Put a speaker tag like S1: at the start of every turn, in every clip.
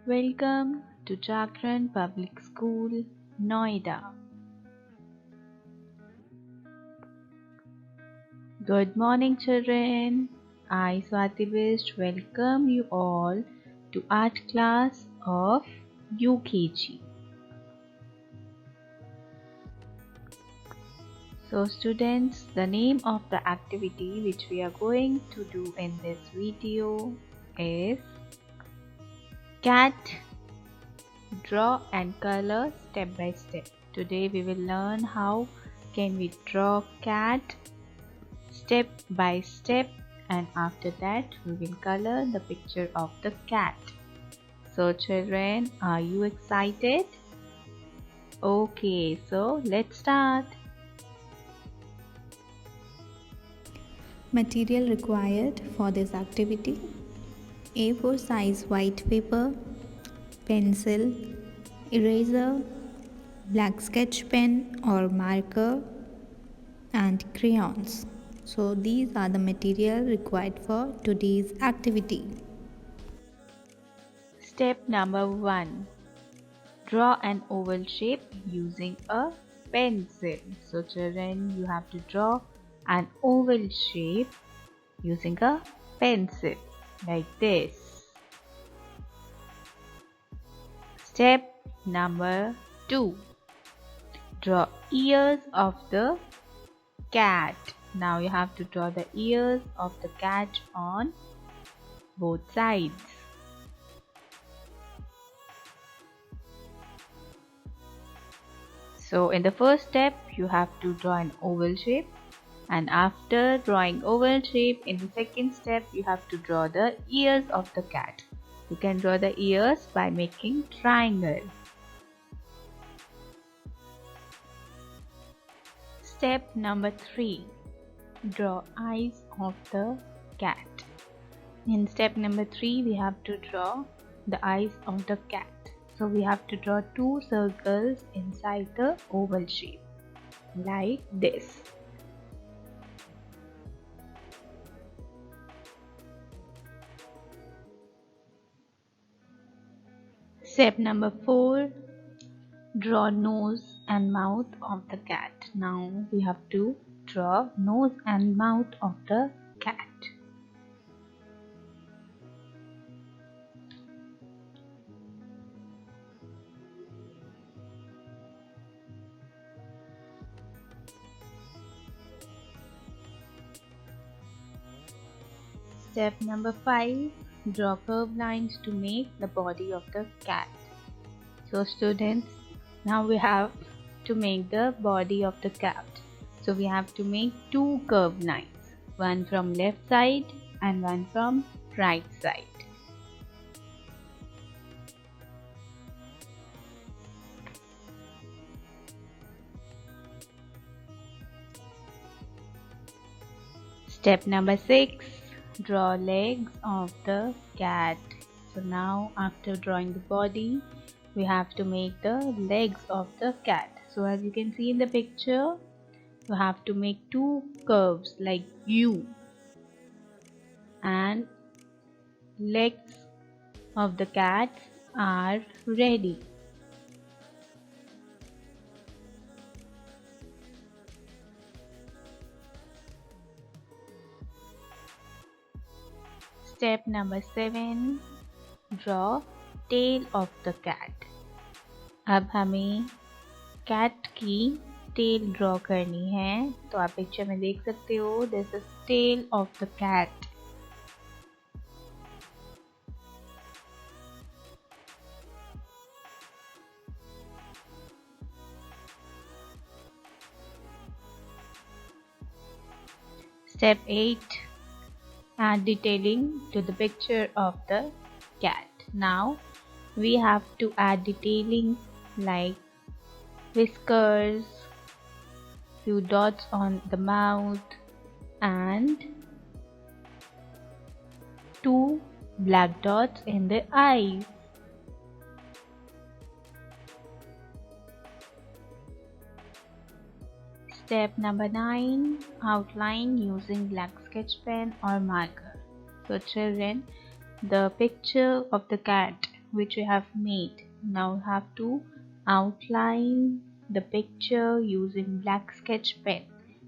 S1: Welcome to Jagran Public School, Noida. Good morning, children. I, Swati Best, welcome you all to art class of UKG. So students, the name of the activity which we are going to do in this video is Cat Draw and Color Step by Step. Today we will learn how can we draw cat step by step, and after that we will color the picture of the cat. So children, are you excited? Okay, so let's start.
S2: Material required for this activity: A4 size white paper, pencil, eraser, black sketch pen or marker, and crayons. So these are the material required for today's activity.
S1: Step number 1. Draw an oval shape using a pencil. So children, you have to draw an oval shape using a pencil like this. Step number 2. Draw ears of the cat. Now you have to draw the ears of the cat on both sides. So in the first step you have to draw an oval shape, and after drawing oval shape in the second step you have to draw the ears of the cat. You can draw the ears by making triangle. Step number 3. Draw eyes of the cat. In step number 3 we have to draw the eyes of the cat. So we have to draw 2 circles inside the oval shape like this. Step number 4. Draw nose and mouth of the cat. Now we have to draw nose and mouth of the cat. Step number 5. Draw curved lines to make the body of the cat. So students, now we have to make the body of the cat. So we have to make 2 curved lines, one from left side and one from right side. Step number 6. Draw legs of the cat. So now after drawing the body, we have to make the legs of the cat. So as you can see in the picture, you have to make 2 curves like U, and legs of the cat are ready. Step number 7. Draw tail of the cat. अब हमें cat की tell draw करनी है. तो आप picture में देख सकते हो, this is tale of the cat. Step 8. Add detailing to the picture of the cat. Now we have to add detailing like whiskers, few dots on the mouth, and 2 black dots in the eyes. Step number 9. Outline using black sketch pen or marker. So children, the picture of the cat which you have made. Now you have to outline the picture using black sketch pen.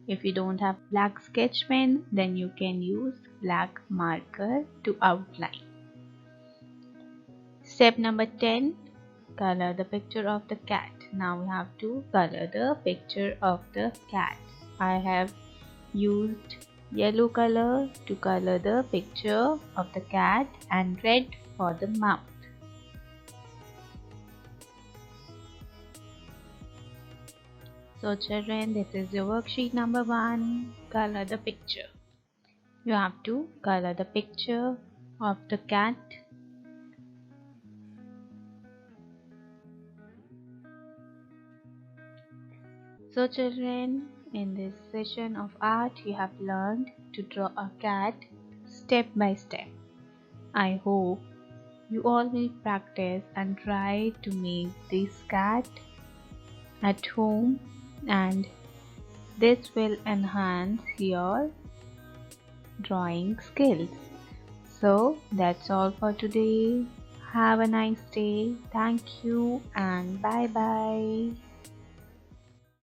S1: If you don't have black sketch pen, then you can use black marker to outline. Step number 10. Color the picture of the cat. Now we have to color the picture of the cat. I have used yellow color to color the picture of the cat and red for the mouth. So children, this is your worksheet number 1. Color the picture. You have to color the picture of the cat. So children, in this session of art, you have learned to draw a cat step by step. I hope you all will practice and try to make this cat at home, and this will enhance your drawing skills. So that's all for today. Have a nice day. Thank you and bye bye.